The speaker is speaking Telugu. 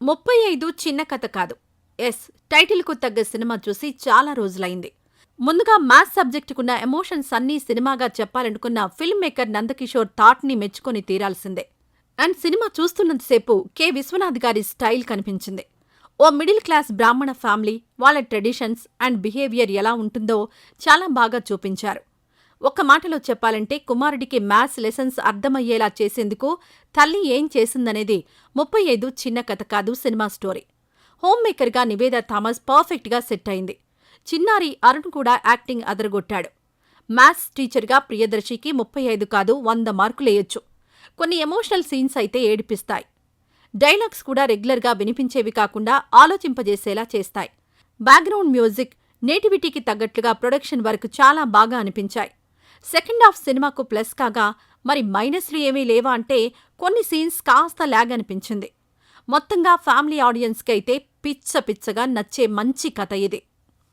35 చిన్న కథ కాదు. టైటిల్కు తగ్గ సినిమా చూసి చాలా రోజులైంది. ముందుగా మ్యాథ్స్ సబ్జెక్టుకున్న ఎమోషన్స్ అన్నీ సినిమాగా చెప్పాలనుకున్న ఫిల్మ్ మేకర్ నందకిషోర్ థాట్ని మెచ్చుకొని తీరాల్సిందే. అండ్ సినిమా చూస్తున్నంతసేపు కె. విశ్వనాథ్ గారి స్టైల్ కనిపించింది. ఓ మిడిల్ క్లాస్ బ్రాహ్మణ ఫ్యామిలీ, వాళ్ళ ట్రెడిషన్స్ అండ్ బిహేవియర్ ఎలా ఉంటుందో చాలా బాగా చూపించారు. ఒక్క మాటలో చెప్పాలంటే కుమారుడికి మ్యాథ్స్ లెసన్స్ అర్థమయ్యేలా చేసేందుకు తల్లి ఏం చేసిందనేది 35 చిన్న కథ కాదు సినిమా స్టోరీ. హోమ్ మేకర్గా నివేదా థామస్ పర్ఫెక్ట్గా సెట్ అయింది. చిన్నారి అరుణ్ కూడా యాక్టింగ్ అదరగొట్టాడు. మ్యాథ్స్ టీచర్గా ప్రియదర్శికి 35 కాదు 100 మార్కులేయొచ్చు. కొన్ని ఎమోషనల్ సీన్స్ అయితే ఏడిపిస్తాయి. డైలాగ్స్ కూడా రెగ్యులర్గా వినిపించేవి కాకుండా ఆలోచింపజేసేలా చేస్తాయి. బ్యాక్గ్రౌండ్ మ్యూజిక్, నేటివిటీకి తగ్గట్లుగా ప్రొడక్షన్ వర్క్ చాలా బాగా అనిపించాయి. సెకండ్ హాఫ్ సినిమాకు ప్లస్ కాగా మరి మైనస్లు ఏమీ లేవా అంటే కొన్ని సీన్స్ కాస్త ల్యాగ్ అనిపించింది. మొత్తంగా ఫ్యామిలీ ఆడియన్స్కి అయితే పిచ్చగా నచ్చే మంచి కథ ఇది.